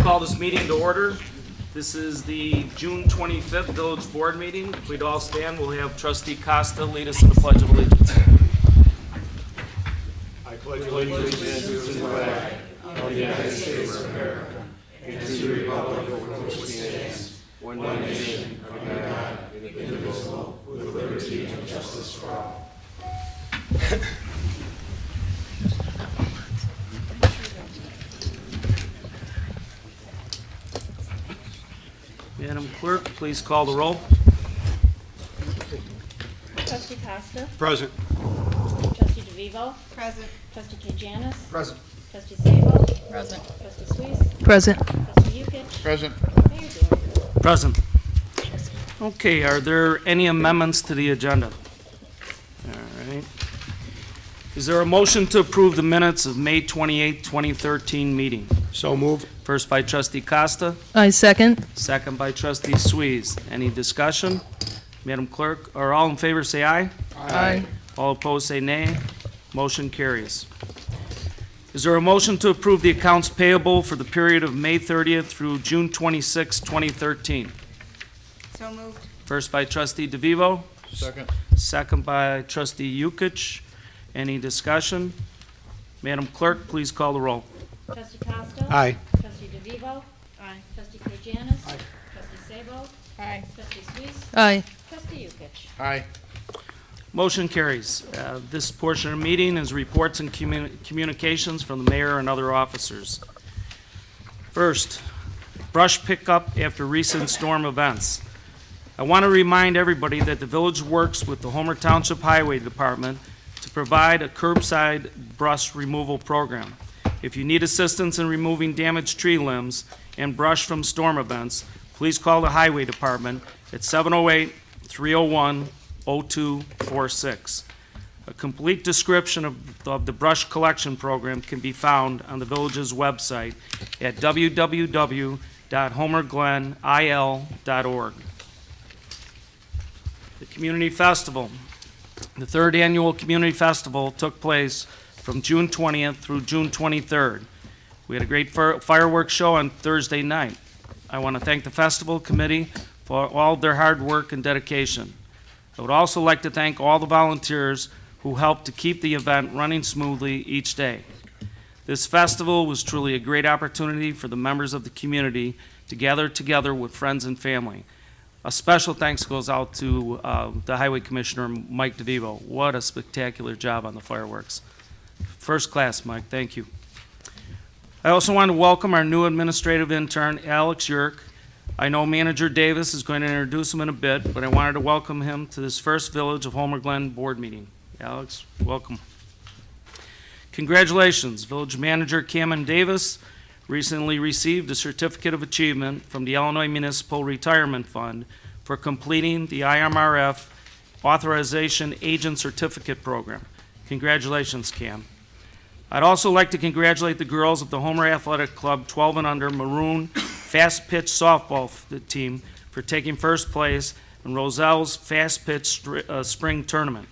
call this meeting to order. This is the June 25th Village Board meeting. If we'd all stand, we'll have Trustee Costa lead us in the Pledge of Allegiance. I pledge allegiance to the flag of the United States of America and to the republic for which it stands, one nation, under God, indivisible, with liberty and justice for all. Madam Clerk, please call the roll. Trustee Costa. Present. Trustee DeVivo. Present. Trustee Kajanis. Present. Trustee Sabo. Present. Trustee Suisse. Present. Trustee Yukich. Present. Mayor Dore. Present. Okay, are there any amendments to the agenda? All right. Is there a motion to approve the minutes of May 28, 2013 meeting? So moved. First by Trustee Costa, I second. second by Trustee Suisse. Any discussion? Madam Clerk, or all in favor say aye. Aye. All opposed say nay. Motion carries. Is there a motion to approve the accounts payable for the period of May 30th through June 26, 2013? So moved. First by Trustee DeVivo, Second. second by Trustee Yukich. Any discussion? Madam Clerk, please call the roll. Trustee Costa. Aye. Trustee DeVivo. Aye. Trustee Kajanis. Aye. Trustee Sabo. Aye. Trustee Suisse. Aye. Trustee Yukich. Aye. Motion carries. This portion of the meeting is reports and communications from the mayor and other officers. First, brush pickup after recent storm events. I want to remind everybody that the village works with the Homer Township Highway Department to provide a curbside brush removal program. If you need assistance in removing damaged tree limbs and brush from storm events, please call the Highway Department at 708-301-0246. A complete description of the brush collection program can be found on the village's website at www.homerglenil.org. The Community Festival. The third annual Community Festival took place from June 20th through June 23rd. We had a great fireworks show on Thursday night. I want to thank the festival committee for all their hard work and dedication. I would also like to thank all the volunteers who helped to keep the event running smoothly each day. This festival was truly a great opportunity for the members of the community to gather together with friends and family. A special thanks goes out to the Highway Commissioner, Mike DeVivo. What a spectacular job on the fireworks. First class, Mike, thank you. I also want to welcome our new administrative intern, Alex Yerk. I know Manager Davis is going to introduce him in a bit, but I wanted to welcome him to this first Village of Homer Glen board meeting. Alex, welcome. Congratulations, Village Manager Cameron Davis recently received a Certificate of Achievement from the Illinois Municipal Retirement Fund for completing the IMRF Authorization Agent Certificate Program. Congratulations, Cam. I'd also like to congratulate the girls of the Homer Athletic Club 12 and under Maroon Fast Pitch Softball team for taking first place in Roselle's Fast Pitch Spring Tournament.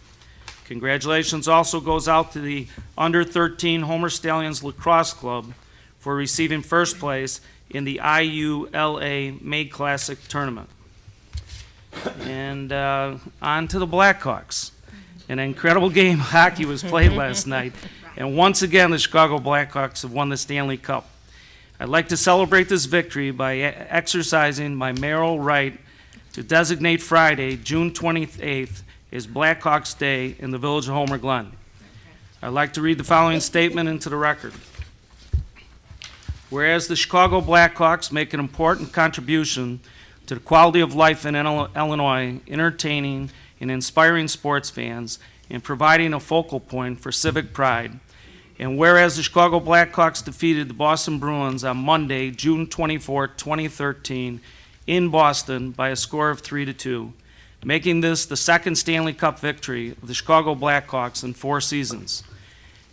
Congratulations also goes out to the under 13 Homer Stallions Lacrosse Club for receiving first place in the IULA May Classic Tournament. And on to the Blackhawks. An incredible game of hockey was played last night, and once again the Chicago Blackhawks have won the Stanley Cup. I'd like to celebrate this victory by exercising my mayoral right to designate Friday, June 28th, as Blackhawks Day in the Village of Homer Glen. I'd like to read the following statement into the record. Whereas the Chicago Blackhawks make an important contribution to the quality of life in Illinois, entertaining and inspiring sports fans, and providing a focal point for civic pride, and whereas the Chicago Blackhawks defeated the Boston Bruins on Monday, June 24, 2013, in Boston by a score of 3-2, making this the second Stanley Cup victory of the Chicago Blackhawks in 4 seasons.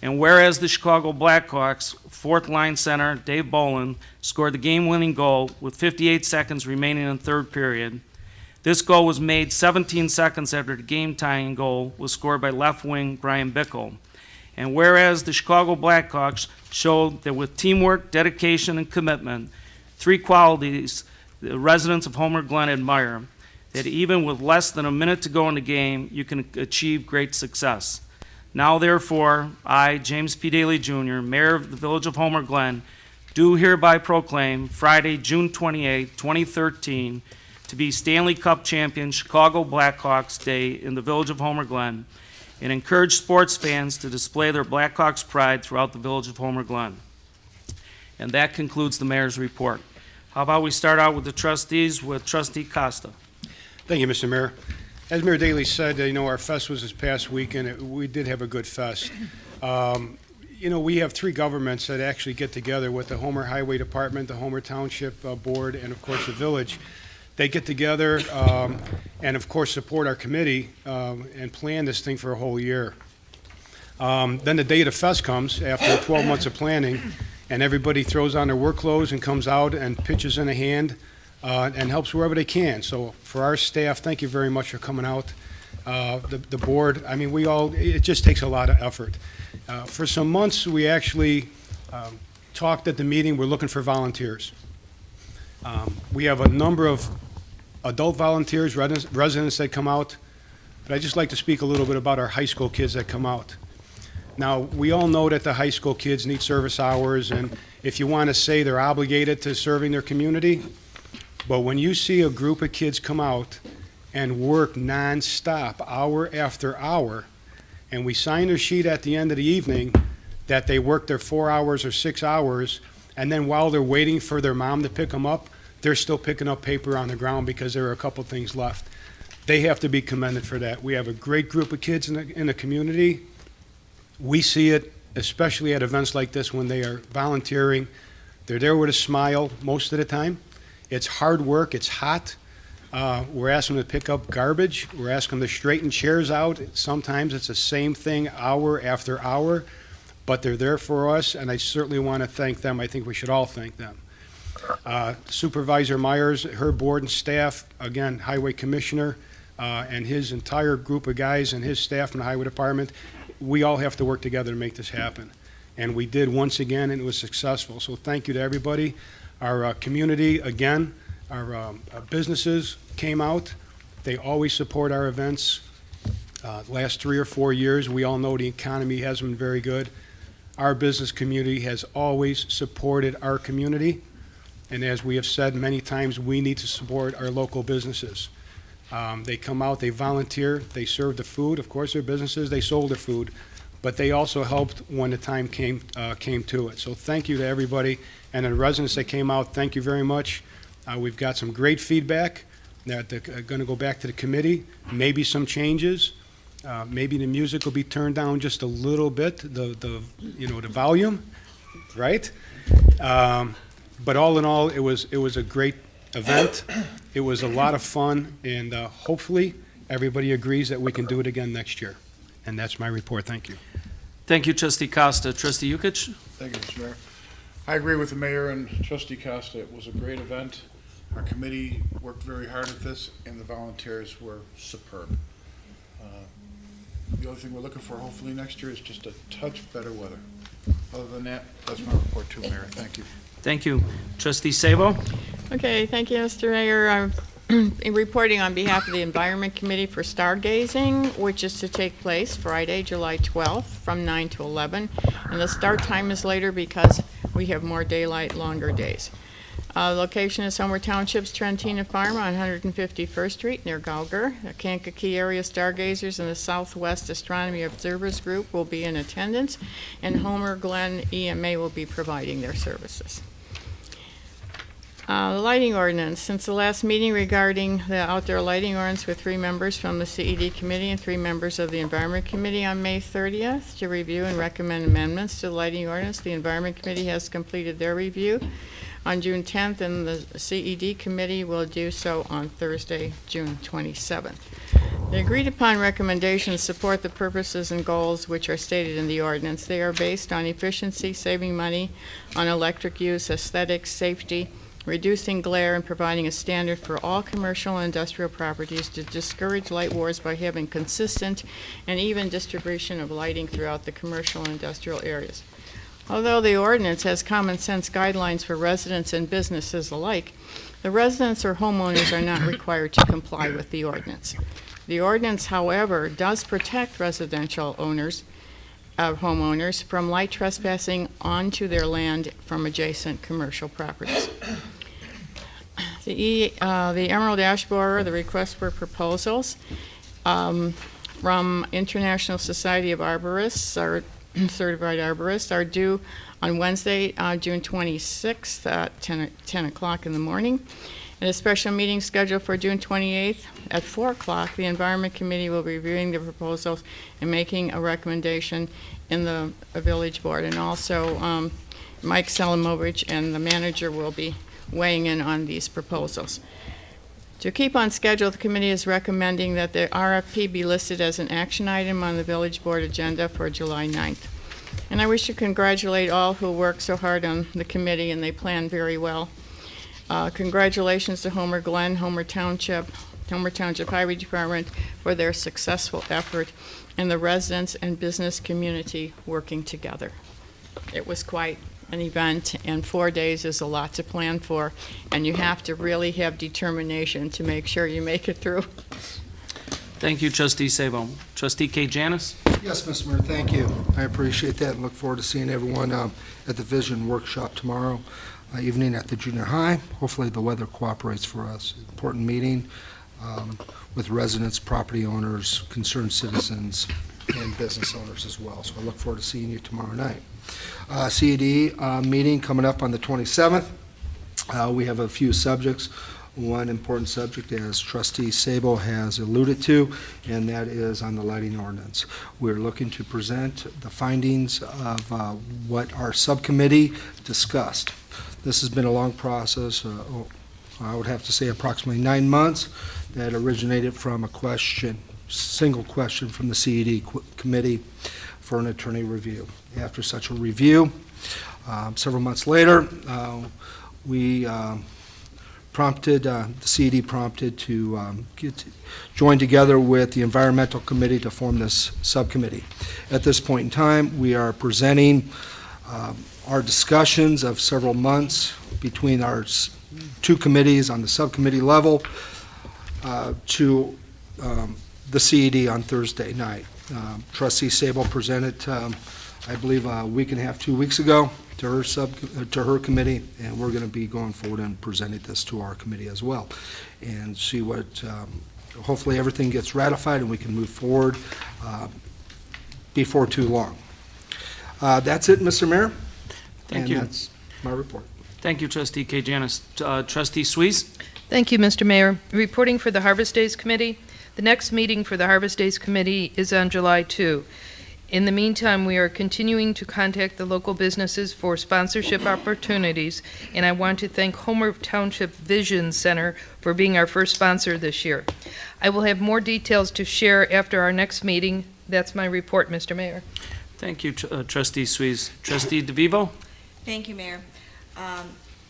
And whereas the Chicago Blackhawks fourth line center, Dave Bolin, scored the game-winning goal with 58 seconds remaining in the third period, this goal was made 17 seconds after the game-tying goal was scored by left wing Brian Bickle. And whereas the Chicago Blackhawks showed that with teamwork, dedication, and commitment, three qualities the residents of Homer Glen admire, that even with less than a minute to go in the game, you can achieve great success. Now therefore, I, James P. Daly Jr., Mayor of the Village of Homer Glen, do hereby proclaim Friday, June 28, 2013, to be Stanley Cup champion Chicago Blackhawks Day in the Village of Homer Glen, and encourage sports fans to display their Blackhawks pride throughout the Village of Homer Glen. And that concludes the mayor's report. How about we start out with the trustees with Trustee Costa? Thank you, Mr. Mayor. As Mayor Daley said, our fest was this past weekend. We did have a good fest. We have three governments that actually get together with the Homer Highway Department, the Homer Township Board, and of course the village. They get together and of course support our committee and plan this thing for a whole year. Then the day of the fest comes after 12 months of planning, and everybody throws on their work clothes and comes out and pitches in a hand and helps wherever they can. So for our staff, thank you very much for coming out. The board, it just takes a lot of effort. For some months, we actually talked at the meeting, we're looking for volunteers. We have a number of adult volunteers, residents that come out, but I'd just like to speak a little bit about our high school kids that come out. Now, we all know that the high school kids need service hours, and if you want to say they're obligated to serving their community, but when you see a group of kids come out and work nonstop, hour after hour, and we sign their sheet at the end of the evening that they worked their 4 hours or 6 hours, and then while they're waiting for their mom to pick them up, they're still picking up paper on the ground because there are a couple things left. They have to be commended for that. We have a great group of kids in the community. We see it, especially at events like this when they are volunteering. They're there with a smile most of the time. It's hard work, it's hot. We're asking them to pick up garbage. We're asking them to straighten chairs out. Sometimes it's the same thing hour after hour, but they're there for us, and I certainly want to thank them. I think we should all thank them. Supervisor Myers, her board and staff, again, Highway Commissioner, and his entire group of guys and his staff from the Highway Department, we all have to work together to make this happen. And we did once again, and it was successful. So thank you to everybody. Our community, again, our businesses came out. They always support our events. Last 3 or 4 years, we all know the economy hasn't been very good. Our business community has always supported our community. And as we have said many times, we need to support our local businesses. They come out, they volunteer, they serve the food. Of course, their businesses, they sold their food, but they also helped when the time came to it. So thank you to everybody. And the residents that came out, thank you very much. We've got some great feedback that are going to go back to the committee, maybe some changes. Maybe the music will be turned down just a little bit, the volume, right? But all in all, it was a great event. It was a lot of fun, and hopefully everybody agrees that we can do it again next year. And that's my report. Thank you. Thank you, Trustee Costa. Trustee Yukich? Thank you, Mr. Mayor. I agree with the mayor and Trustee Costa. It was a great event. Our committee worked very hard at this, and the volunteers were superb. The only thing we're looking for, hopefully next year, is just a touch better weather. Other than that, that's my report too, Mayor. Thank you. Thank you. Trustee Sabo? Okay, thank you, Mr. Mayor. I'm reporting on behalf of the Environment Committee for Stargazing, which is to take place Friday, July 12th from 9 to 11. And the start time is later because we have more daylight, longer days. Location is Homer Township's Trentina Farm on 151st Street near Gauger. The Kankakee area stargazers and the Southwest Astronomy Observers Group will be in attendance, and Homer Glen EMA will be providing their services. The lighting ordinance. Since the last meeting regarding the outdoor lighting ordinance with 3 members from the CED committee and 3 members of the Environment Committee on May 30th to review and recommend amendments to the lighting ordinance, the Environment Committee has completed their review on June 10th, and the CED committee will do so on Thursday, June 27th. The agreed upon recommendations support the purposes and goals which are stated in the ordinance. They are based on efficiency, saving money on electric use, aesthetics, safety, reducing glare, and providing a standard for all commercial and industrial properties to discourage light wars by having consistent and even distribution of lighting throughout the commercial and industrial areas. Although the ordinance has common sense guidelines for residents and businesses alike, the residents or homeowners are not required to comply with the ordinance. The ordinance, however, does protect residential owners, homeowners from light trespassing onto their land from adjacent commercial properties. The Emerald Ash Borer, the request for proposals from International Society of Arborists, our certified arborists, are due on Wednesday, June 26th at 10 o'clock in the morning. In a special meeting scheduled for June 28th at 4 o'clock, the Environment Committee will be reviewing the proposals and making a recommendation in the village board. And also, Mike Selimovich and the manager will be weighing in on these proposals. To keep on schedule, the committee is recommending that the RFP be listed as an action item on the village board agenda for July 9th. And I wish to congratulate all who worked so hard on the committee, and they planned very well. Congratulations to Homer Glen, Homer Township Highway Department for their successful effort, and the residents and business community working together. It was quite an event, and 4 days is a lot to plan for, and you have to really have determination to make sure you make it through. Thank you, Trustee Sabo. Trustee K. Janice? Yes, Mr. Mayor, thank you. I appreciate that and look forward to seeing everyone at the Vision Workshop tomorrow evening at the junior high. Hopefully the weather cooperates for us. Important meeting with residents, property owners, concerned citizens, and business owners as well. So I look forward to seeing you tomorrow night. CED meeting coming up on the 27th. We have a few subjects. One important subject, as Trustee Sabo has alluded to, and that is on the lighting ordinance. We're looking to present the findings of what our subcommittee discussed. This has been a long process, I would have to say approximately 9 months, that originated from a single question from the CED committee for an attorney review. After such a review, several months later, we the CED prompted to join together with the Environmental Committee to form this subcommittee. At this point in time, we are presenting our discussions of several months between our two committees on the subcommittee level to the CED on Thursday night. Trustee Sabo presented, I believe, a week and a half, 2 weeks ago to her committee, and we're going to be going forward and presenting this to our committee as well, and see what. Hopefully, everything gets ratified and we can move forward before too long. That's it, Mr. Mayor. Thank and you. That's my report. Thank you, Trustee K. Janice. Trustee Suisse? Thank you, Mr. Mayor. Reporting for the Harvest Days Committee. The next meeting for the Harvest Days Committee is on July 2. In the meantime, we are continuing to contact the local businesses for sponsorship opportunities, and I want to thank Homer Township Vision Center for being our first sponsor this year. I will have more details to share after our next meeting. That's my report, Mr. Mayor. Thank you, Trustee Suisse. Trustee DeVivo? Thank you, Mayor.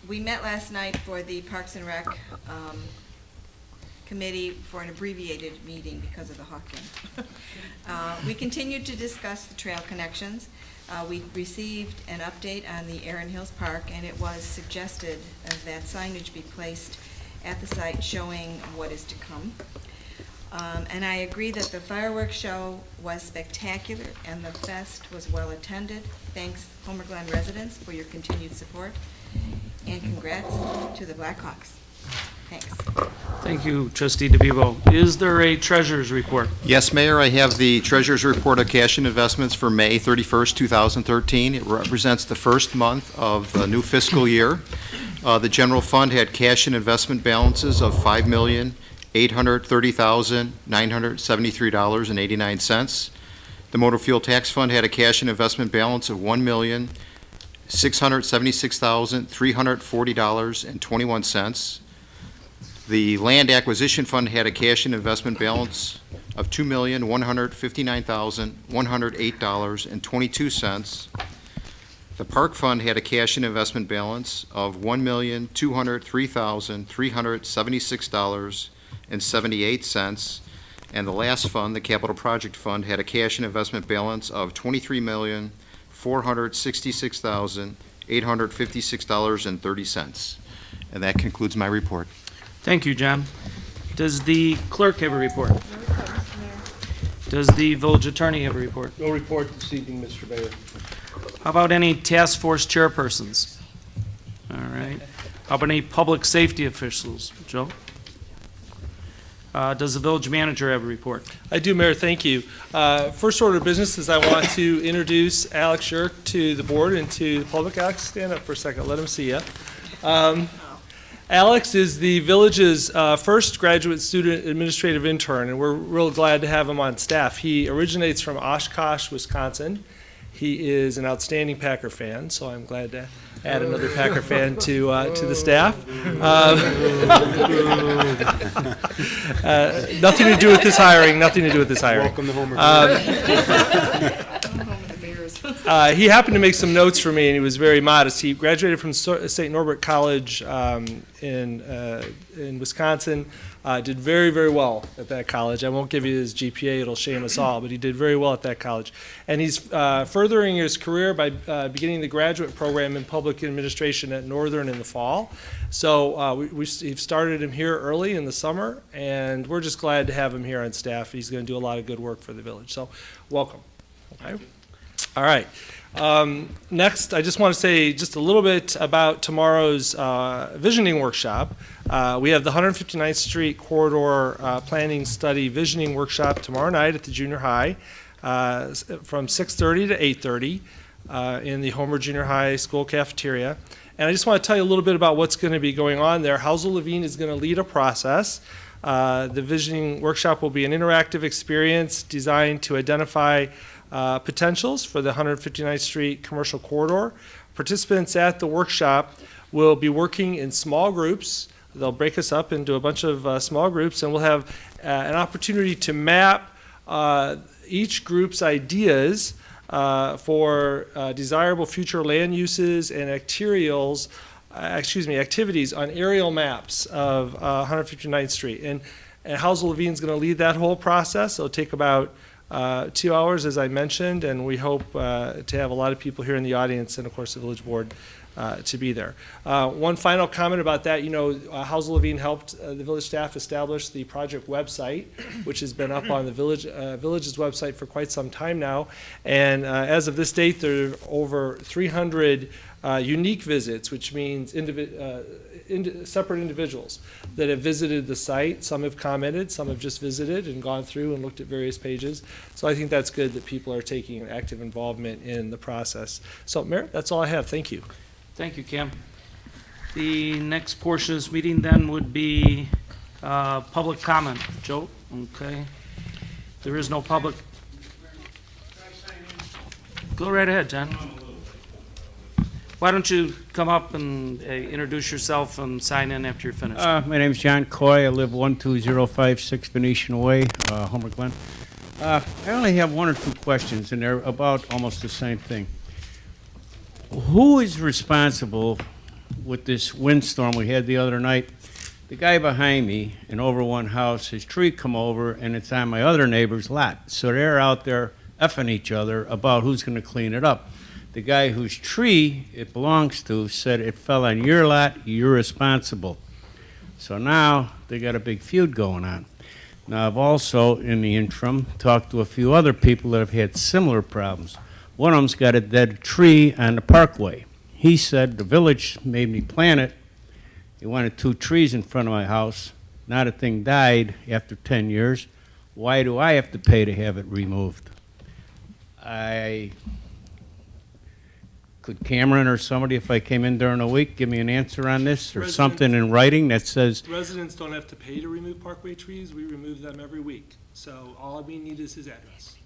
We met last night for the Parks and Rec Committee for an abbreviated meeting because of the Hawken. We continued to discuss the trail connections. We received an update on the Erin Hills Park, and it was suggested that signage be placed at the site showing what is to come. And I agree that the fireworks show was spectacular and the fest was well attended. Thanks, Homer Glen residents, for your continued support, and congrats to the Blackhawks. Thanks. Thank you, Trustee DeVivo. Is there a treasurer's report? Yes, Mayor, I have the Treasurer's Report of Cash and Investments for May 31st, 2013. It represents the first month of the new fiscal year. The general fund had cash and investment balances of $5,830,973.89. The motor fuel tax fund had a cash and investment balance of $1,676,340.21. The land acquisition fund had a cash and investment balance of $2,159,108.22. The park fund had a cash and investment balance of $1,203,376.78. And the last fund, the capital project fund, had a cash and investment balance of $23,486,000. $466,856.30. And that concludes my report. Thank you, John. Does the clerk have a report? Does the village attorney have a report? No report this evening, Mr. Mayor. How about any task force chairpersons? All right. How about any public safety officials? Joe? Does the village manager have a report? I do, Mayor, thank you. First order of business is I want to introduce Alex Shirk to the board and to the public. Alex, stand up for a second, let him see you. Alex is the village's first graduate student administrative intern, and we're real glad to have him on staff. He originates from Oshkosh, Wisconsin. He is an outstanding Packer fan, so I'm glad to add another Packer fan to the staff. Nothing to do with this hiring, nothing to do with this hiring. Welcome to Homer. He happened to make some notes for me, and he was very modest. He graduated from St. Norbert College in Wisconsin. Did very, very well at that college. I won't give you his GPA, it'll shame us all, but he did very well at that college. And he's furthering his career by beginning the graduate program in public administration at Northern in the fall. So we've started him here early in the summer, and we're just glad to have him here on staff. He's going to do a lot of good work for the village. So welcome. Okay. All right. Next, I just want to say just a little bit about tomorrow's visioning workshop. We have the 159th Street Corridor Planning Study Visioning Workshop tomorrow night at the junior high from 6:30 to 8:30 in the Homer Junior High School cafeteria. And I just want to tell you a little bit about what's going to be going on there. Housel Levine is going to lead a process. The visioning workshop will be an interactive experience designed to identify potentials for the 159th Street commercial corridor. Participants at the workshop will be working in small groups. They'll break us up into a bunch of small groups, and we'll have an opportunity to map each group's ideas for desirable future land uses and activities on aerial maps of 159th Street. And Housel Levine's going to lead that whole process. It'll take about 2 hours, as I mentioned, and we hope to have a lot of people here in the audience and, of course, the village board to be there. One final comment about that, Housel Levine helped the village staff establish the project website, which has been up on the village's website for quite some time now. And as of this date, there are over 300 unique visits, which means separate individuals that have visited the site. Some have commented, some have just visited and gone through and looked at various pages. So I think that's good that people are taking an active involvement in the process. So, Mayor, that's all I have. Thank you. Thank you, Cam. The next portion of this meeting then would be public comment. Joe? Okay. There is no public. Go right ahead, John. Why don't you come up and introduce yourself and sign in after you're finished? My name's John Coy. I live 12056 Venetian Way, Homer, Glen. I only have one or two questions, and they're about almost the same thing. Who is responsible with this windstorm we had the other night? The guy behind me in over one house, his tree come over, and it's on my other neighbor's lot. So they're out there effing each other about who's going to clean it up. The guy whose tree it belongs to said it fell on your lot, you're responsible. So now they got a big feud going on. Now I've also, in the interim, talked to a few other people that have had similar problems. One of them's got a dead tree on the parkway. He said the village made me plant it. He wanted 2 trees in front of my house. Now the thing died after 10 years. Why do I have to pay to have it removed? Could Cameron or somebody, if I came in during the week, give me an answer on this or something in writing that says... Residents don't have to pay to remove parkway trees. We remove them every week. So all we need is his address.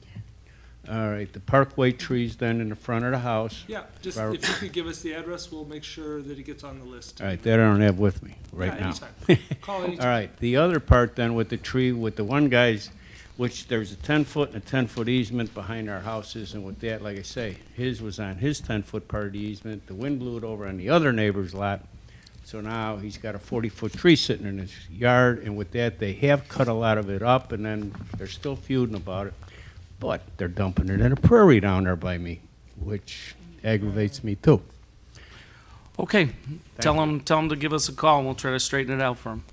All right, the parkway trees then in the front of the house. Yeah, just if you could give us the address, we'll make sure that it gets on the list. All right, that I don't have with me right now. Anytime. Call anytime. All right, the other part then with the tree, with the one guy's, which there's a 10-foot and a 10-foot easement behind our houses, and with that, like I say, his was on his 10-foot part of the easement. The wind blew it over on the other neighbor's lot, so now he's got a 40-foot tree sitting in his yard, and with that, they have cut a lot of it up, and then they're still feuding about it, but they're dumping it in a prairie down there by me. which aggravates me too. Okay, tell him to give us a call, and we'll try to straighten it out for him.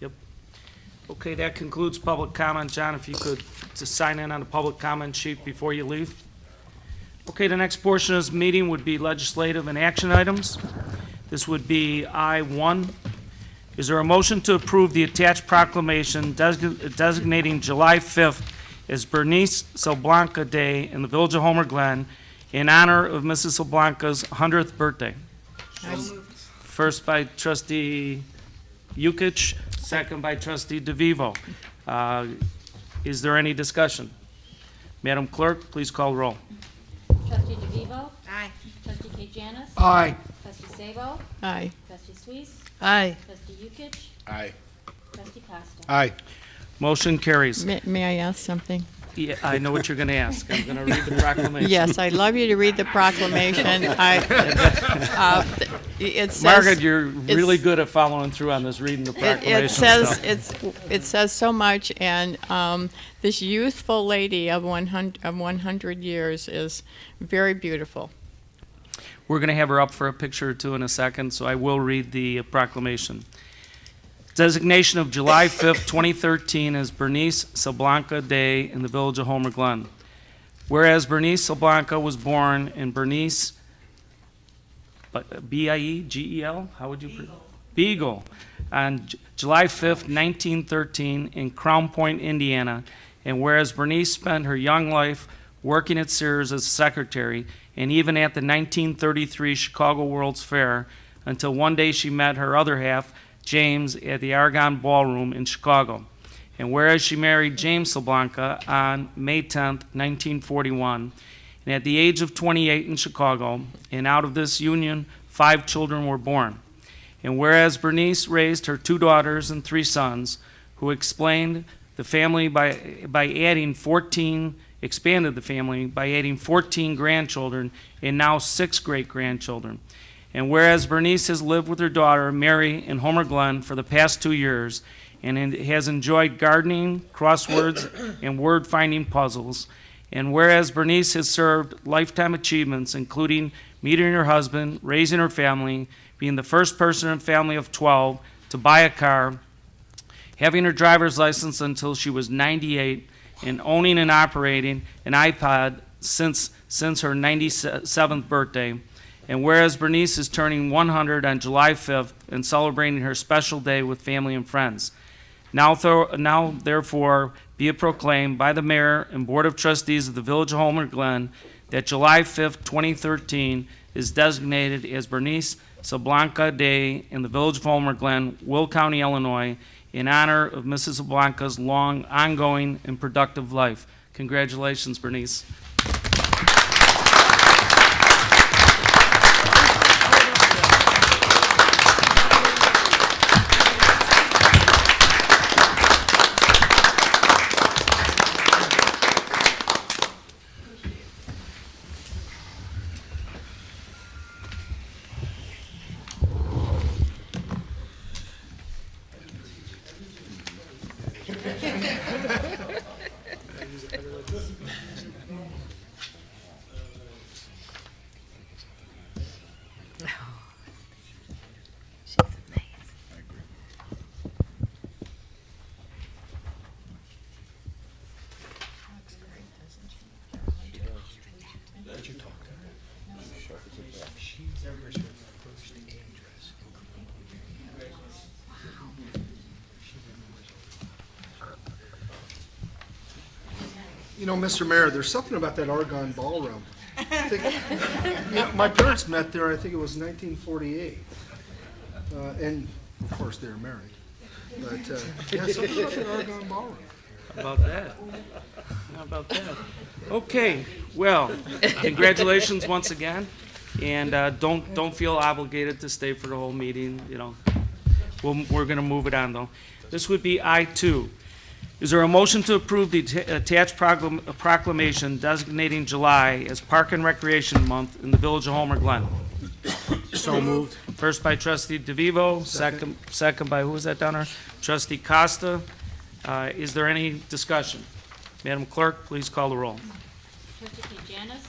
Yep. Okay, that concludes public comment. John, if you could just sign in on the public comment sheet before you leave. Okay, the next portion of this meeting would be legislative and action items. This would be I-1. Is there a motion to approve the attached proclamation designating July 5th as Bernice Soblanka Day in the Village of Homer Glen in honor of Mrs. Soblanka's 100th birthday? First by trustee Yukich, second by trustee DeVivo. Is there any discussion? Madam Clerk, please call the roll. Trustee DeVivo. Aye. Trustee Kajanis. Aye. Trustee Sabo. Aye. Trustee Suisse. Aye. Trustee Yukich. Aye. Trustee Costa. Aye. Motion carries. May I ask something? Yeah, I know what you're going to ask. I'm going to read the proclamation. Yes, I'd love you to read the proclamation. It says. Margaret, you're really good at following through on this, reading the proclamation It says, stuff. it says so much, and this youthful lady of 100 years is very beautiful. We're going to have her up for a picture or two in a second, so I will read the proclamation. Designation of July 5th, 2013 as Bernice Soblanka Day in the Village of Homer Glen. Whereas Bernice Soblanka was born in Bernice, B-I-E-G-E-L? How would you? Beagle. On July 5th, 1913 in Crown Point, Indiana. And whereas Bernice spent her young life working at Sears as a secretary and even at the 1933 Chicago World's Fair until one day she met her other half, James, at the Argonne Ballroom in Chicago. And whereas she married James Soblanka on May 10th, 1941, and at the age of 28 in Chicago, and out of this union, 5 children were born. And whereas Bernice raised her 2 daughters and 3 sons, who expanded the family by adding 14 grandchildren, and now 6 great-grandchildren. And whereas Bernice has lived with her daughter, Mary, in Homer Glen for the past 2 years, and has enjoyed gardening, crosswords, and word-finding puzzles. And whereas Bernice has served lifetime achievements, including meeting her husband, raising her family, being the first person in a family of 12 to buy a car, having her driver's license until she was 98, and owning and operating an iPod since her 97th birthday. And whereas Bernice is turning 100 on July 5th and celebrating her special day with family and friends. Now therefore, be it proclaimed by the Mayor and Board of Trustees of the Village of Homer Glen that July 5th, 2013 is designated as Bernice Soblanka Day in the Village of Homer Glen, Will County, Illinois, in honor of Mrs. Soblanka's long, ongoing, and productive life. Congratulations, Bernice. You know, Mr. Mayor, there's something about that Argonne Ballroom. My parents met there, I think it was 1948. And, of course, they were married. But, yeah, something about that Argonne Ballroom. How about that? How about that? Okay, well, congratulations once again, and don't feel obligated to stay for the whole meeting, you know. We're going to move it on, though. This would be I-2. Is there a motion to approve the attached proclamation designating July as Park and Recreation Month in the Village of Homer Glen? So moved. First by trustee DeVivo, second by, who was that down there? Trustee Costa. Is there any discussion? Madam Clerk, please call the roll. Trustee Kajanis.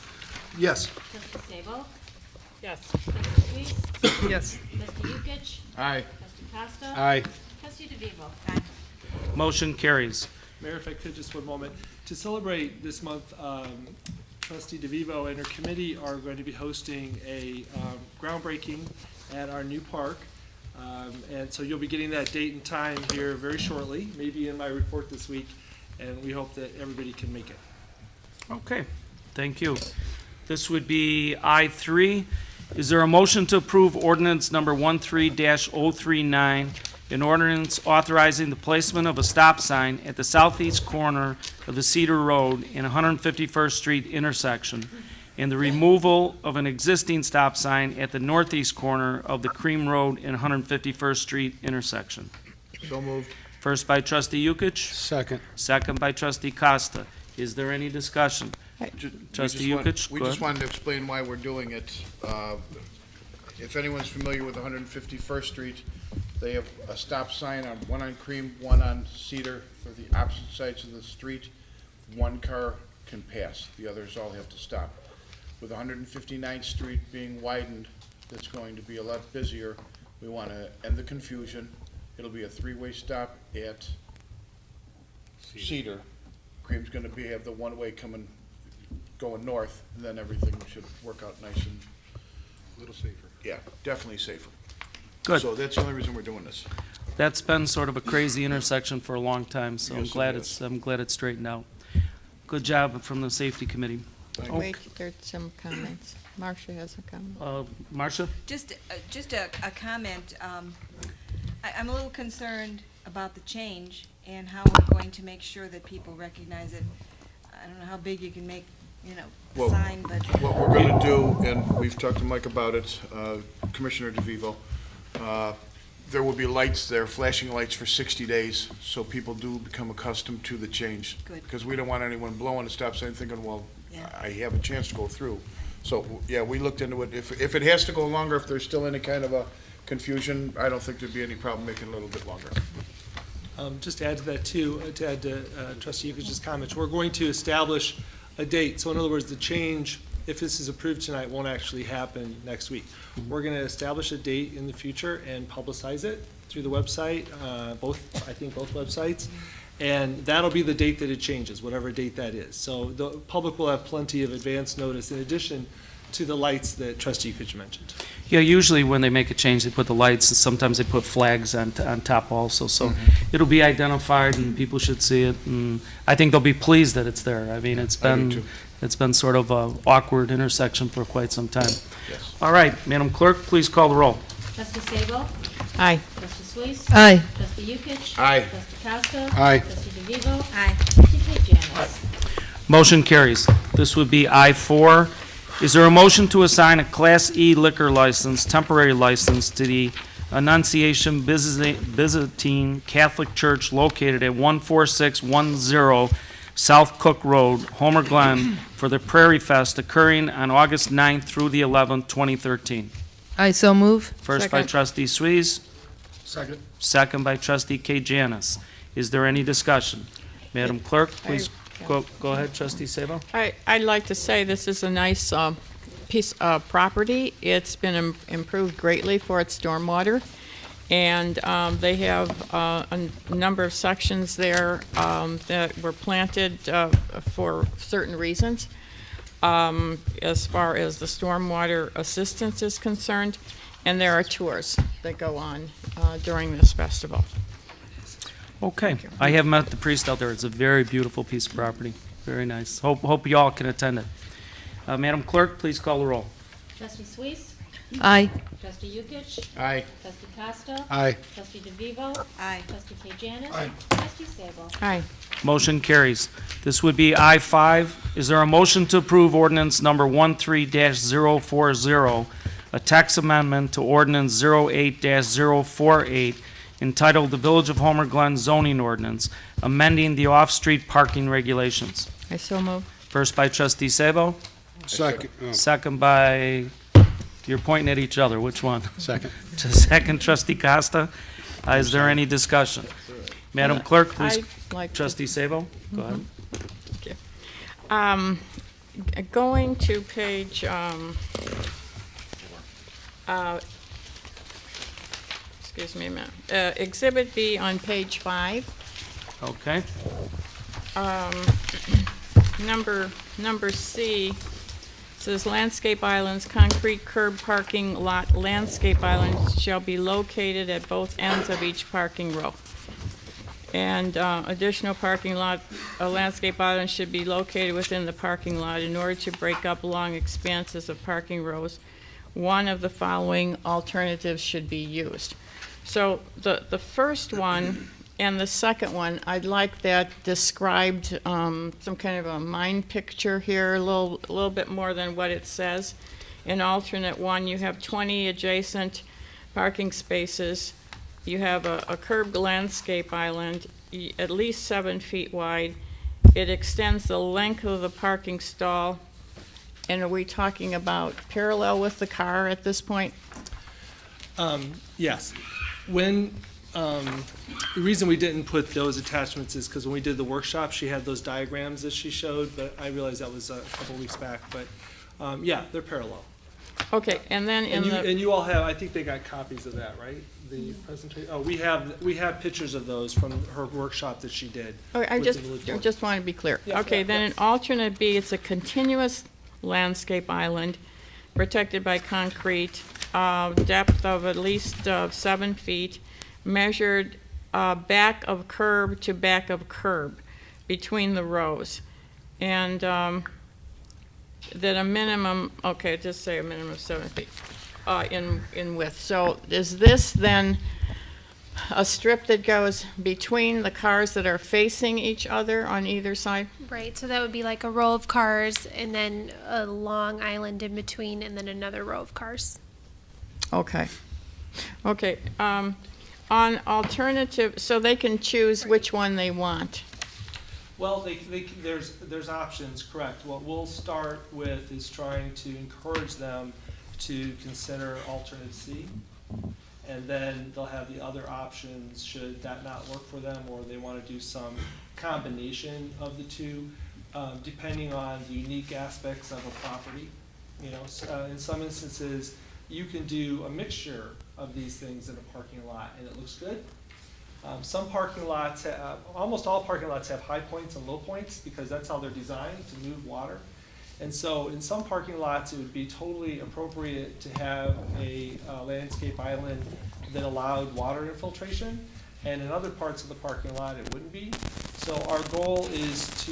Yes. Trustee Sabo? Yes. Trustee Suisse? Yes. Trustee Yukich? Aye. Trustee Costa? Aye. Trustee DeVivo? Motion carries. Mayor, if I could, just one moment. To celebrate this month, Trustee DeVivo and her committee are going to be hosting a groundbreaking at our new park. And so you'll be getting that date and time here very shortly, maybe in my report this week, and we hope that everybody can make it. Okay, thank you. This would be I3. Is there a motion to approve ordinance number 13-039, an ordinance authorizing the placement of a stop sign at the southeast corner of the Cedar Road and 151st Street intersection, and the removal of an existing stop sign at the northeast corner of the Cream Road and 151st Street intersection? So moved. First by trustee Yukich, Second. second by trustee Costa. Is there any discussion? Trustee Yukich, We go just ahead. wanted to explain why we're doing it. If anyone's familiar with 151st Street, they have a stop sign on, one on Cream, one on Cedar, for the opposite sides of the street. One car can pass, the others all have to stop. With 159th Street being widened, that's going to be a lot busier. We want to end the confusion. It'll be a three-way stop at Cedar. Cream's going to have the one-way going north, and then everything should work out nice and, A little safer. yeah, definitely safer. Good. So that's the only reason we're doing this. That's been sort of a crazy intersection for a long time, so Yes, it I'm glad it's straightened out. Good job from the safety committee. Wait, there's some comments. Marcia has a comment. Marcia? Just a comment. I'm a little concerned about the change and how we're going to make sure that people recognize it. I don't know how big you can make, the Well, sign, but What we're going to do, and we've talked to Mike about it, Commissioner DeVivo, there will be lights there, flashing lights for 60 days, so people do become accustomed to the change. Good. Because we don't want anyone blowing a stop sign thinking, well, Yeah. I have a chance to go through. So, yeah, we looked into it. If it has to go longer, if there's still any kind of a confusion, I don't think there'd be any problem making it a little bit longer. Just to add to that too, to add to trustee Yukich's comments, we're going to establish a date. So in other words, the change, if this is approved tonight, won't actually happen next week. We're going to establish a date in the future and publicize it through the website, both websites. And that'll be the date that it changes, whatever date that is. So the public will have plenty of advance notice in addition to the lights that trustee Yukich mentioned. Yeah, usually when they make a change, they put the lights, and sometimes they put flags on top also, so it'll be identified and people should see it, and I think they'll be pleased that it's there. I mean, it's I do too. been sort of a awkward intersection for quite some time. Yes. All right, Madam Clerk, please call the roll. Trustee Sabo? Aye. Trustee Suisse? Aye. Trustee Yukich? Aye. Trustee Costa? Aye. Trustee DeVivo? aye. Trustee Pajanis? Motion carries. This would be I-4. Is there a motion to assign a Class E liquor license, temporary license, to the Annunciation Byzantine Catholic Church located at 14610 South Cook Road, Homer Glen, for the Prairie Fest occurring on August 9th through the 11th, 2013? I so move. First by Second. trustee Suisse, Second. second by trustee K. Janice. Is there any discussion? Madam Clerk, please go ahead, trustee Sabo. I'd like to say this is a nice piece of property. It's been improved greatly for its stormwater, and they have a number of sections there that were planted for certain reasons. As far as the stormwater assistance is concerned, and there are tours that go on during this festival. Okay, I have met the priest out there. It's a very beautiful piece of property. Very nice. Hope you all can attend it. Madam Clerk, please call the roll. Trustee Suisse? Aye. Trustee Yukich? Aye. Trustee Costa? Aye. Trustee DeVivo? Aye. Trustee Pajanis? Aye. Trustee Sabo? Aye. Motion carries. This would be I-5. Is there a motion to approve ordinance number 13-040, a text amendment to ordinance 08-048, entitled the Village of Homer Glen zoning ordinance, amending the off-street parking regulations? I so move. First by trustee Sabo, Second. second by, you're pointing at each other, which one? Second. Second trustee Costa. Is there any discussion? Madam Clerk, please. I'd like to- Trustee Sabo, go ahead. Going to page, excuse me a minute, Exhibit B on page 5. Okay. Number C says landscape islands, concrete curb parking lot, landscape islands shall be located at both ends of each parking row. And additional parking lot, a landscape island should be located within the parking lot in order to break up long expanses of parking rows. One of the following alternatives should be used. So the first one and the second one, I'd like that described, some kind of a mind picture here, a little bit more than what it says. In alternate one, you have 20 adjacent parking spaces. You have a curved landscape island, at least 7 feet wide. It extends the length of the parking stall. And are we talking about parallel with the car at this point? Yes. When, the reason we didn't put those attachments is because when we did the workshop, she had those diagrams that she showed, but I realized that was a couple weeks back. But, yeah, they're parallel. Okay, and then in the... And you all have, I think they got copies of that, right? The presentation, oh, we have pictures of those from her workshop that she did. Okay, I with the village board. just want to be clear. Yeah, Okay, yeah, then yeah. in alternate B, it's a continuous landscape island protected by concrete, depth of at least 7 feet, measured back of curb to back of curb between the rows. And that a minimum, okay, just say a minimum of 7 feet in width. So is this then a strip that goes between the cars that are facing each other on either side? Right, so that would be like a row of cars and then a long island in between and then another row of cars. Okay. Okay. On alternative, so they can choose which one they want. Well, there's options, correct. What we'll start with is trying to encourage them to consider alternate C. And then they'll have the other options should that not work for them, or they want to do some combination of the two, depending on the unique aspects of a property. You know, in some instances, you can do a mixture of these things in a parking lot, and it looks good. Some parking lots, almost all parking lots have high points and low points because that's how they're designed to move water. And so in some parking lots, it would be totally appropriate to have a landscape island that allowed water infiltration. And in other parts of the parking lot, it wouldn't be. So our goal is to,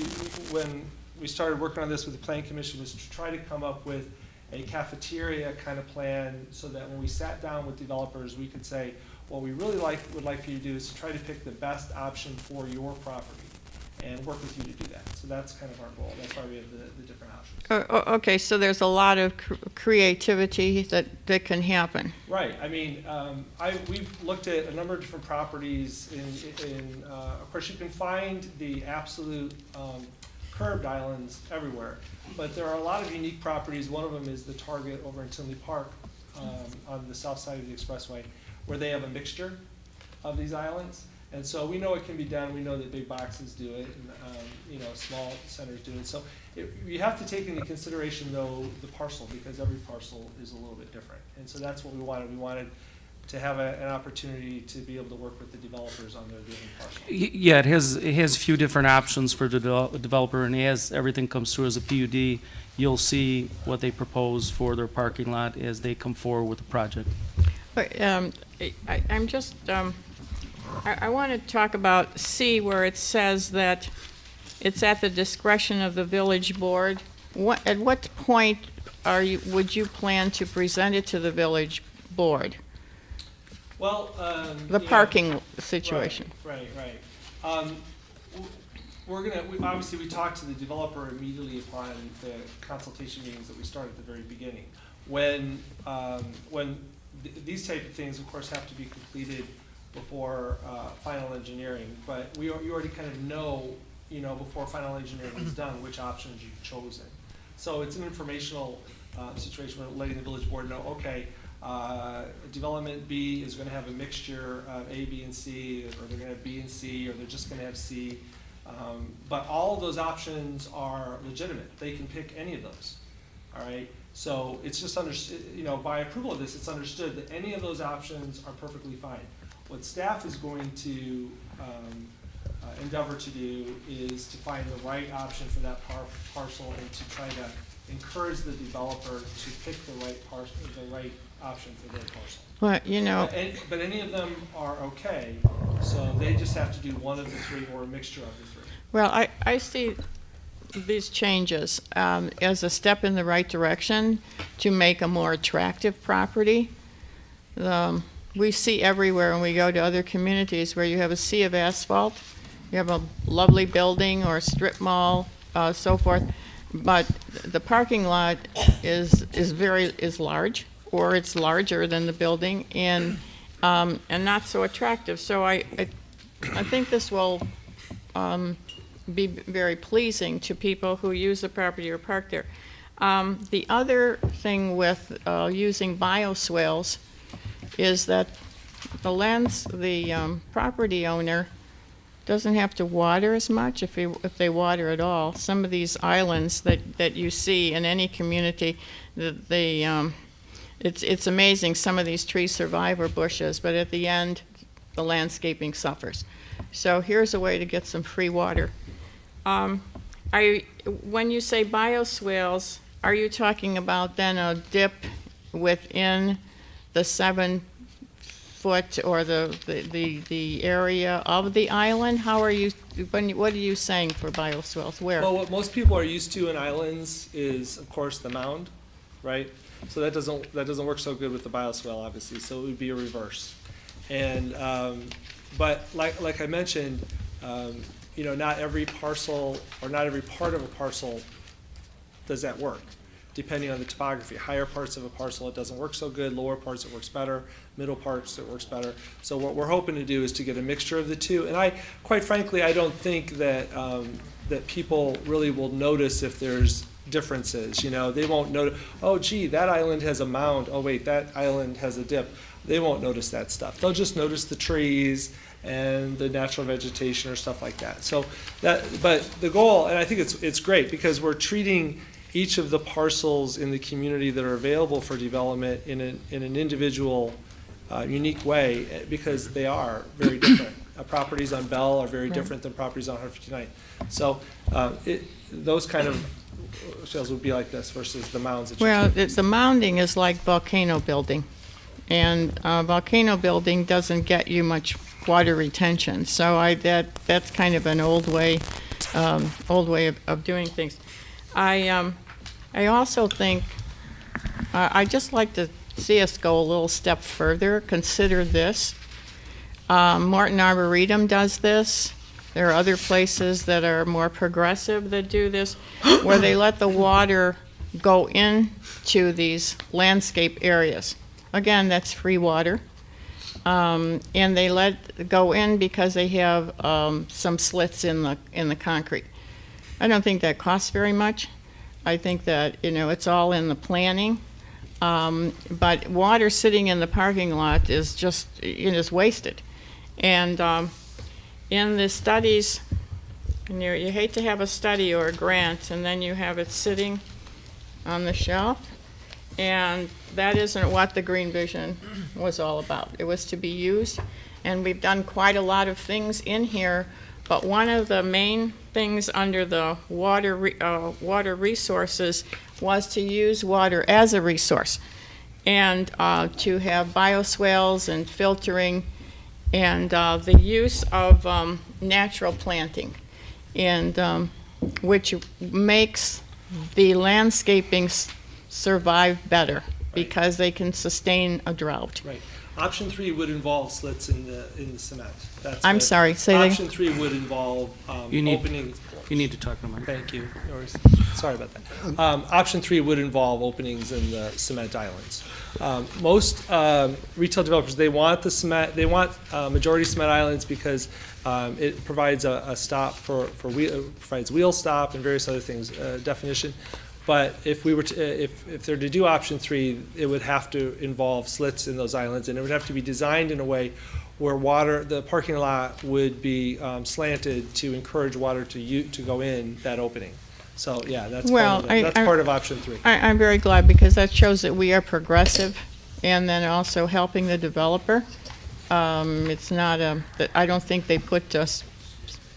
when we started working on this with the Planning Commission, was to try to come up with a cafeteria kind of plan so that when we sat down with developers, we could say, what we really would like for you to do is to try to pick the best option for your property and work with you to do that. So that's kind of our goal. That's why we have the different options. Okay, so there's a lot of creativity that can happen. Right. I mean, we've looked at a number of different properties. Of course, you can find the absolute curbed islands everywhere, but there are a lot of unique properties. One of them is the Target over in Tinley Park on the south side of the expressway, where they have a mixture of these islands. And so we know it can be done. We know that big boxes do it, and small centers do it. So you have to take into consideration, though, the parcel, because every parcel is a little bit different. And so that's what we wanted. We wanted to have an opportunity to be able to work with the developers on their given parcel. Yeah, it has a few different options for the developer, and as everything comes through as a PUD, you'll see what they propose for their parking lot as they come forward with the project. But, I'm just, I want to talk about C, where it says that it's at the discretion of the village board. At what point would you plan to present it to the village board? Well, The parking situation. Right. Obviously we talked to the developer immediately upon the consultation meetings that we started at the very beginning. When these type of things, of course, have to be completed before final engineering, but you already kind of know, before final engineering is done, which options you've chosen. So it's an informational situation where letting the village board know, okay, development B is going to have a mixture of A, B, and C, or they're going to have B and C, or they're just going to have C. But all of those options are legitimate. They can pick any of those, all right? So it's just by approval of this, it's understood that any of those options are perfectly fine. What staff is going to endeavor to do is to find the right option for that parcel and to try to encourage the developer to pick the right option for their parcel. Well, But any of them are okay, so they just have to do one of the three or a mixture of the three. well, I see these changes as a step in the right direction to make a more attractive property. We see everywhere when we go to other communities where you have a sea of asphalt, you have a lovely building or a strip mall, so forth, but the parking lot is large, or it's larger than the building, and not so attractive. So I think this will be very pleasing to people who use the property or park there. The other thing with using bioswales is that the property owner doesn't have to water as much if they water at all. Some of these islands that you see in any community, it's amazing. Some of these trees survive, or bushes, but at the end, the landscaping suffers. So here's a way to get some free water. When you say bioswales, are you talking about then a dip within the 7 foot or the area of the island? What are you saying for bioswales? Where? Well, what most people are used to in islands is, of course, the mound, right? So that doesn't work so good with the bioswale, obviously. So it would be a reverse. And but like I mentioned, not every parcel or not every part of a parcel does that work, depending on the topography. Higher parts of a parcel, it doesn't work so good. Lower parts, it works better. Middle parts, it works better. So what we're hoping to do is to get a mixture of the two. And quite frankly, I don't think that that people really will notice if there's differences. They won't notice, oh, gee, that island has a mound. Oh, wait, that island has a dip. They won't notice that stuff. They'll just notice the trees and the natural vegetation or stuff like that. So but the goal, and I think it's great because we're treating each of the parcels in the community that are available for development in an individual, unique way, because they are very different. Properties on Bell are very different than properties on 159. So those kind of sales would be like this versus the mounds. Well, the mounding is like volcano building, and volcano building doesn't get you much water retention. So that's kind of an old way of doing things. I also think I just like to see us go a little step further. Consider this. Morton Arboretum does this. There are other places that are more progressive that do this, where they let the water go into these landscape areas. Again, that's free water. And they let it go in because they have some slits in the concrete. I don't think that costs very much. I think that it's all in the planning. But water sitting in the parking lot is just is wasted. And in the studies, you hate to have a study or a grant and then you have it sitting on the shelf. And that isn't what the Green Vision was all about. It was to be used, and we've done quite a lot of things in here, but one of the main things under the water resources was to use water as a resource, and to have bioswales and filtering, and the use of natural planting, and which makes the landscaping survive better because they can sustain a drought. Right. Option 3 would involve slits in the cement. I'm sorry, say that. Option 3 would involve openings. You need to talk to Mike. Thank you. Sorry about that. Option 3 would involve openings in the cement islands. Most retail developers, they want the cement. They want majority cement islands because it provides a stop provides wheel stop and various other things. Definition. But if we were to, if they're to do option 3, it would have to involve slits in those islands, and it would have to be designed in a way where the parking lot would be slanted to encourage water to go in that opening. So, yeah, that's part of option 3. I'm very glad, because that shows that we are progressive, and then also helping the developer. It's not I don't think they put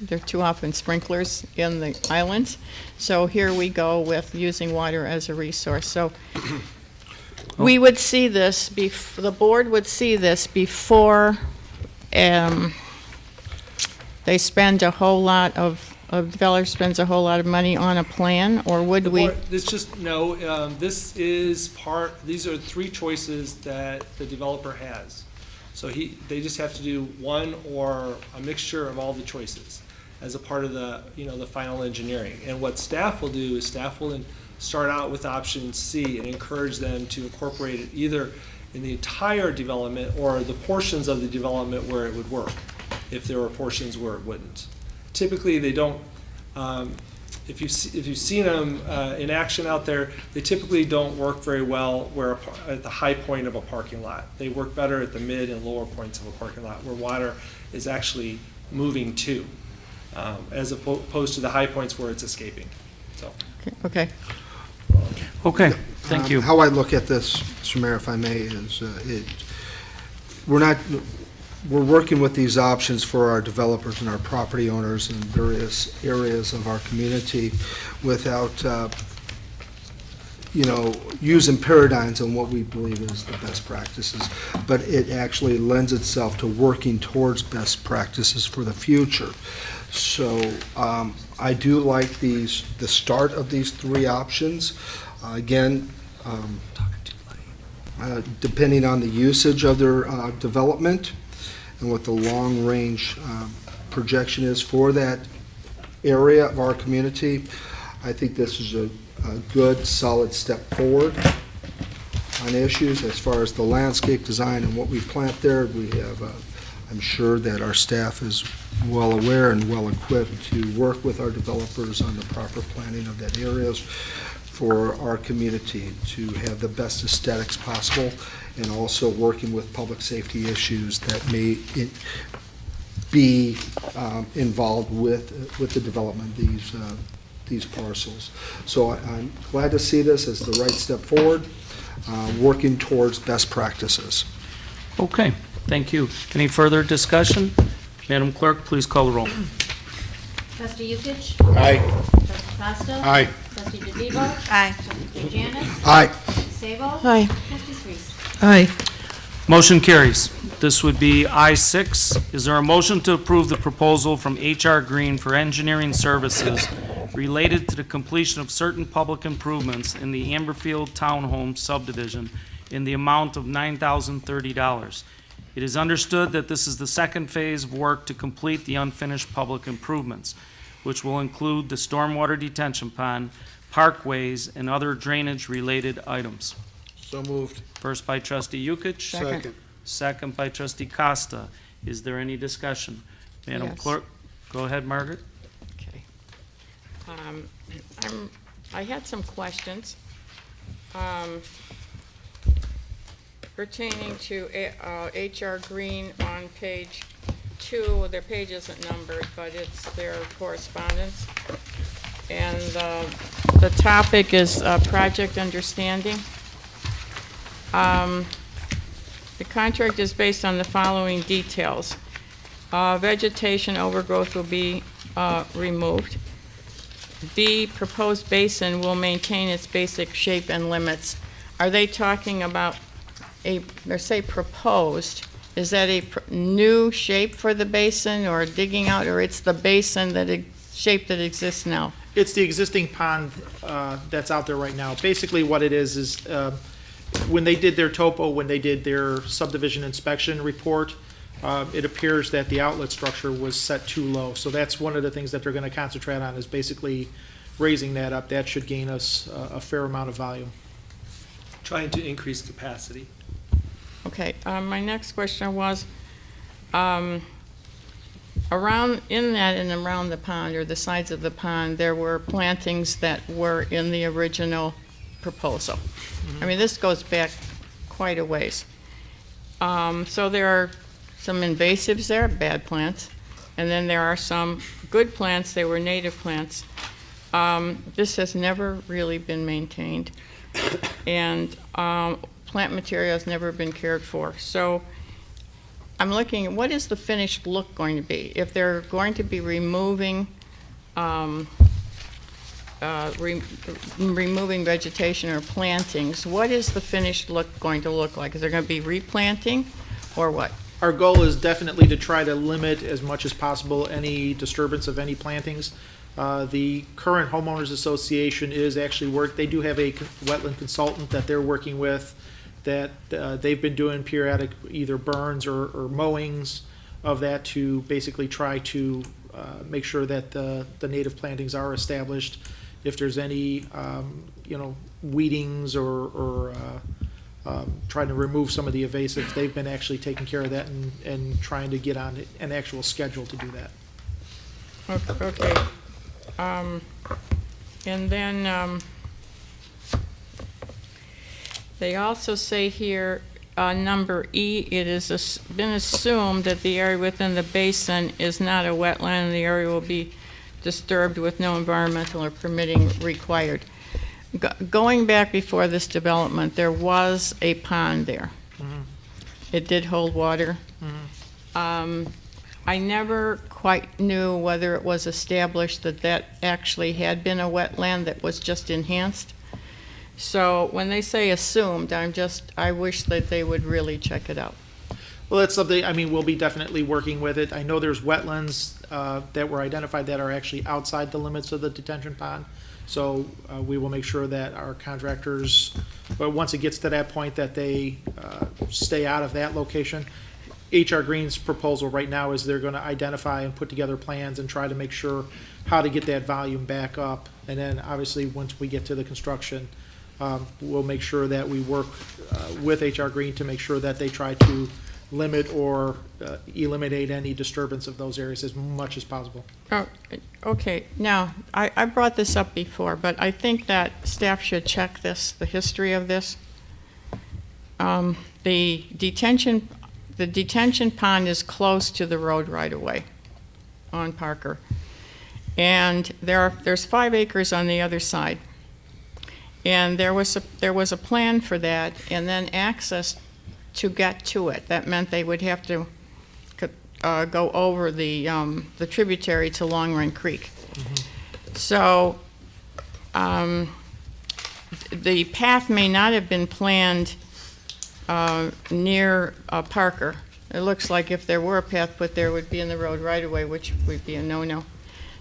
they're too often sprinklers in the islands. So here we go with using water as a resource. So we would see this, the board would see this before they spend a whole lot of developer spends a whole lot of money on a plan, or would we? These are 3 choices that the developer has. So they just have to do one or a mixture of all the choices as a part of the final engineering. And what staff will do is staff will start out with option C and encourage them to incorporate it either in the entire development or the portions of the development where it would work, if there were portions where it wouldn't. Typically, they don't. If you've seen them in action out there, they typically don't work very well at the high point of a parking lot. They work better at the mid and lower points of a parking lot where water is actually moving to, as opposed to the high points where it's escaping. So. Okay. Okay, thank you. How I look at this, Mr. Mayor, if I may, is we're working with these options for our developers and our property owners in various areas of our community without, using paradigms on what we believe is the best practices. But it actually lends itself to working towards best practices for the future. So I do like the start of these 3 options. Again, depending on the usage of their development and what the long-range projection is for that area of our community, I think this is a good, solid step forward on issues as far as the landscape design and what we plant there. We have, I'm sure that our staff is well aware and well equipped to work with our developers on the proper planning of that areas for our community to have the best aesthetics possible, and also working with public safety issues that may be involved with the development of these parcels. So I'm glad to see this as the right step forward, working towards best practices. Okay, thank you. Any further discussion? Madam Clerk, please call the roll. Trustee Yukich? Aye. Trustee Costa? Aye. Trustee DeVivo? Aye. Trustee Janice? Aye. Trustee Sabo? Aye. Trustee Sweet? Aye. Motion carries. This would be I-6. Is there a motion to approve the proposal from H.R. Green for engineering services related to the completion of certain public improvements in the Amberfield Townhome subdivision in the amount of $9,030? It is understood that this is the second phase of work to complete the unfinished public improvements, which will include the stormwater detention pond, parkways, and other drainage-related items. So moved. First by trustee Yukich. Second. Second by trustee Costa. Is there any discussion? Madam Yes. Clerk, go ahead, Margaret. Okay. I had some questions pertaining to H.R. Green on page 2. Their page isn't numbered, but it's their correspondence. And the topic is project understanding. The contract is based on the following details. Vegetation overgrowth will be removed. B, proposed basin will maintain its basic shape and limits. Are they talking about they say proposed, is that a new shape for the basin or digging out, or it's the basin shape that exists now? It's the existing pond that's out there right now. Basically what it is when they did their topo, when they did their subdivision inspection report, it appears that the outlet structure was set too low. So that's one of the things that they're going to concentrate on, is basically raising that up. That should gain us a fair amount of volume. Trying to increase capacity. Okay, my next question was, around, in that and around the pond, or the sides of the pond, there were plantings that were in the original proposal. I mean, this goes back quite a ways. So there are some invasives there, bad plants, and then there are some good plants, they were native plants. This has never really been maintained, and plant material has never been cared for. So I'm looking at what is the finished look going to be? If they're going to be removing removing vegetation or plantings, what is the finished look going to look like? Is there going to be replanting or what? Our goal is definitely to try to limit as much as possible any disturbance of any plantings. The current homeowners association is actually they do have a wetland consultant that they're working with, that they've been doing periodic either burns or mowings of that to basically try to make sure that the native plantings are established. If there's any, weedings or trying to remove some of the invasives, they've been actually taking care of that and trying to get on an actual schedule to do that. Okay. And then they also say here, number E, it is been assumed that the area within the basin is not a wetland and the area will be disturbed with no environmental or permitting required. Going back before this development, there was a pond there. Mm-hmm. It did hold water. Mm-hmm. I never quite knew whether it was established that that actually had been a wetland that was just enhanced. So when they say assumed, I wish that they would really check it out. Well, that's something, we'll be definitely working with it. I know there's wetlands that were identified that are actually outside the limits of the detention pond. So we will make sure that our contractors, but once it gets to that point, that they stay out of that location. HR Green's proposal right now is they're going to identify and put together plans and try to make sure how to get that volume back up. And then obviously, once we get to the construction, we'll make sure that we work with HR Green to make sure that they try to limit or eliminate any disturbance of those areas as much as possible. Oh, okay. Now, I brought this up before, but I think that staff should check this, the history of this. The detention pond is close to the road right away on Parker. And there's 5 acres on the other side. And there was a plan for that, and then access to get to it. That meant they would have to go over the tributary to Long Run Creek. Mm-hmm. So the path may not have been planned near Parker. It looks like if there were a path put there, it would be in the road right away, which would be a no-no.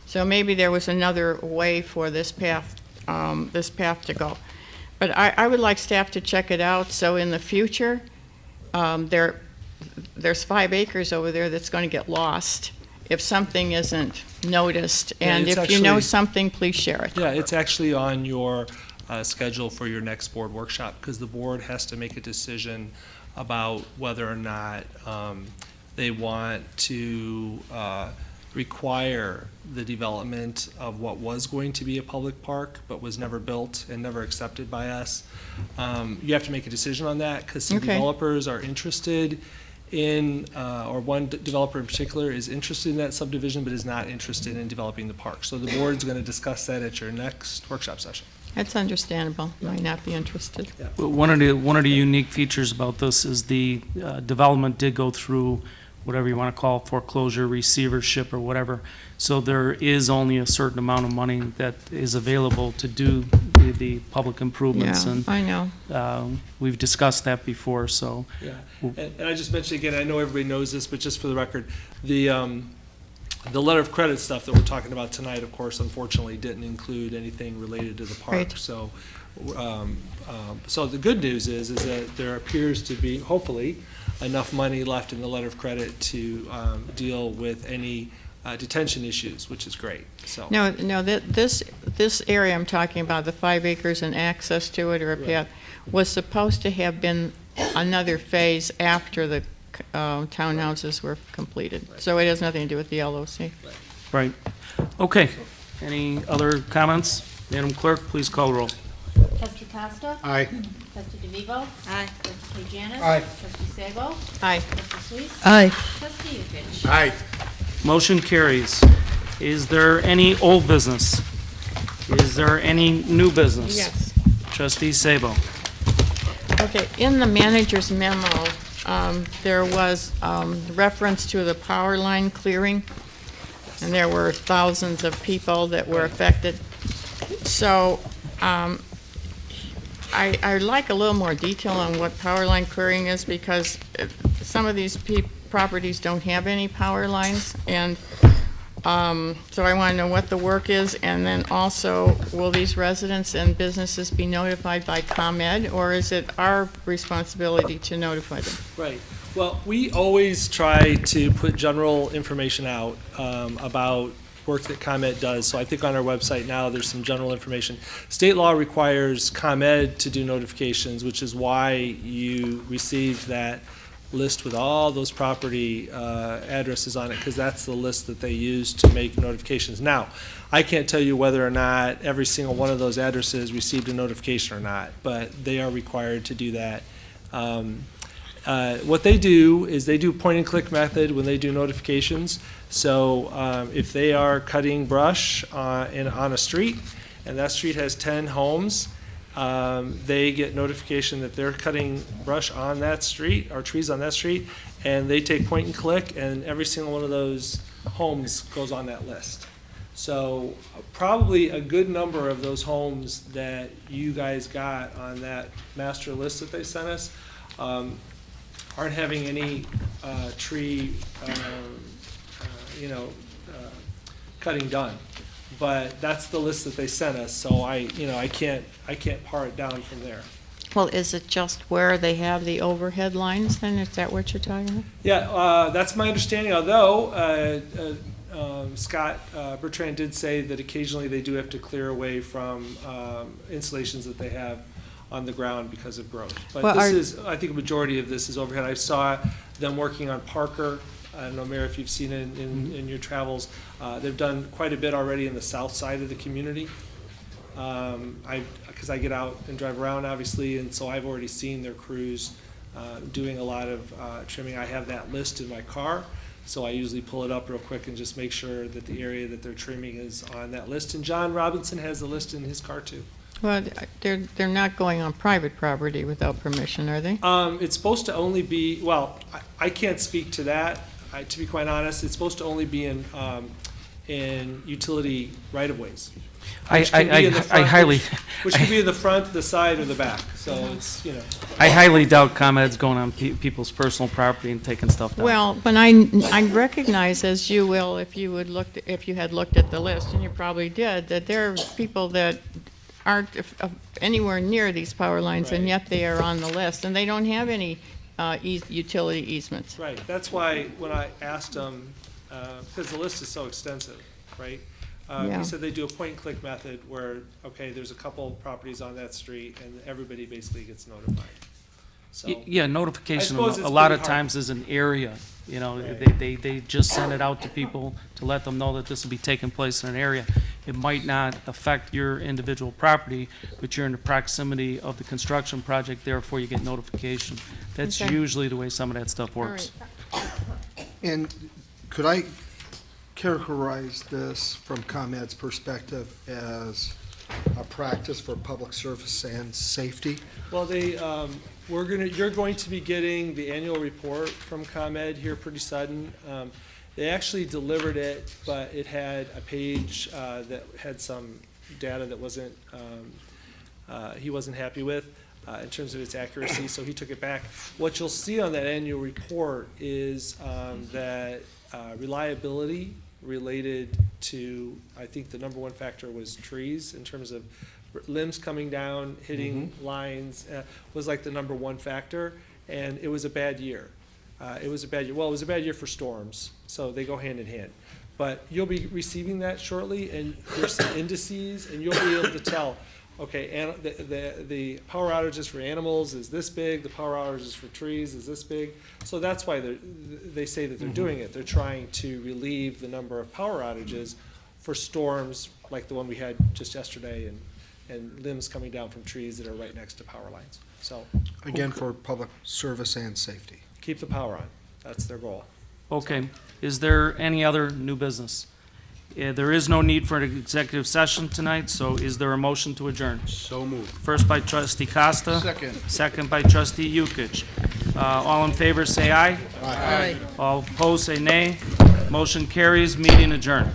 So maybe there was another way for this path to go. But I would like staff to check it out, so in the future, there's 5 acres over there that's going to get lost if something isn't noticed. And if you know something, please share it. Yeah, it's actually on your schedule for your next board workshop, because the board has to make a decision about whether or not they want to require the development of what was going to be a public park but was never built and never accepted by us. You have to make a decision on that, because some developers are interested in, or one developer in particular is interested in that subdivision but is not interested in developing the park. So the board's going to discuss that at your next workshop session. That's understandable. Might not be interested. Yeah. Well, one of the unique features about this is the development did go through whatever you want to call foreclosure, receivership, or whatever. So there is only a certain amount of money that is available to do the public improvements. Yeah, and I know. we've discussed that before, so. Yeah, and I just mentioned again, I know everybody knows this, but just for the record, the letter of credit stuff that we're talking about tonight, of course, unfortunately, didn't include anything related to the park. Right. So, so the good news is that there appears to be, hopefully, enough money left in the letter of credit to deal with any detention issues, which is great. So No, this area I'm talking about, the 5 acres and access to it or a path, was supposed to have been another phase after the townhouses were completed. So it has nothing to do with the LOC. Right. Okay. Any other comments? Madam Clerk, please call roll. Trustee Costa? Aye. Trustee DeVivo? Aye. Trustee Janice? Aye. Trustee Sabo? Aye. Trustee Sweet? Aye. Trustee Yulich? Aye. Motion carries. Is there any old business? Is there any new business? Yes. Trustee Sabo. Okay, in the manager's memo, there was reference to the power line clearing, and there were thousands of people that were affected. So I'd like a little more detail on what power line clearing is, because some of these properties don't have any power lines, and so I want to know what the work is, and then also, will these residents and businesses be notified by ComEd, or is it our responsibility to notify them? Right. Well, we always try to put general information out about work that ComEd does. So I think on our website now, there's some general information. State law requires ComEd to do notifications, which is why you received that list with all those property addresses on it, because that's the list that they use to make notifications. Now, I can't tell you whether or not every single one of those addresses received a notification or not, but they are required to do that. What they do is they do point-and-click method when they do notifications. So if they are cutting brush on a street, and that street has 10 homes, they get notification that they're cutting brush on that street, or trees on that street, and they take point and click, and every single one of those homes goes on that list. So probably a good number of those homes that you guys got on that master list that they sent us aren't having any tree, cutting done. But that's the list that they sent us, so I can't par it down from there. Well, is it just where they have the overhead lines, then? Is that what you're talking about? Yeah, that's my understanding, although Scott Bertrand did say that occasionally they do have to clear away from installations that they have on the ground because of growth. But Well, I think a majority of this is overhead. I saw them working on Parker. I don't know, Mayor, if you've seen it in your travels. They've done quite a bit already in the south side of the community. Because I get out and drive around, obviously, and so I've already seen their crews doing a lot of trimming. I have that list in my car, so I usually pull it up real quick and just make sure that the area that they're trimming is on that list. And John Robinson has the list in his car, too. Well, they're not going on private property without permission, are they? It's supposed to only be, well, I can't speak to that. To be quite honest, it's supposed to only be in utility right-of-ways. Which can be in the front, the side, or the back. So it's, I highly doubt ComEd's going on people's personal property and taking stuff down. Well, but I recognize, as you will, if you had looked at the list, and you probably did, that there are people that aren't anywhere near these power lines, and yet they are on the list, and they don't have any utility easements. Right, that's why when I asked them, because the list is so extensive, right? Yeah. He said they do a point-and-click method where, okay, there's a couple properties on that street, and everybody basically gets notified. So Yeah, I notification suppose a it's lot pretty of hard. times is an area, Right. they just send it out to people to let them know that this will be taking place in an area. It might not affect your individual property, but you're in the proximity of the construction project, therefore you get notification. That's Okay. usually the way some of that stuff All works. right. And could I characterize this from ComEd's perspective as a practice for public service and safety? Well, you're going to be getting the annual report from ComEd here pretty sudden. They actually delivered it, but it had a page that had some data that he wasn't happy with in terms of its accuracy, so he took it back. What you'll see on that annual report is that reliability related to, I think the number one factor was trees, in terms of limbs coming down, hitting lines, was like the number one factor, and it was a bad year. It was a bad year for storms, so they go hand in hand. But you'll be receiving that shortly, and there's some indices, and you'll be able to tell, okay, and the power outages for animals is this big, the power outages for trees is this big. So that's why they say that they're doing it. They're trying to relieve the number of power outages for storms like the one we had just yesterday and limbs coming down from trees that are right next to power lines. So Again, for public service and safety. keep the power on. That's their goal. Okay. Is there any other new business? There is no need for an executive session tonight, so is there a motion to adjourn? So moved. First by trustee Costa. Second. Second by trustee Yukich. All in favor, say aye. Aye. All opposed, say nay. Motion carries, meeting adjourned.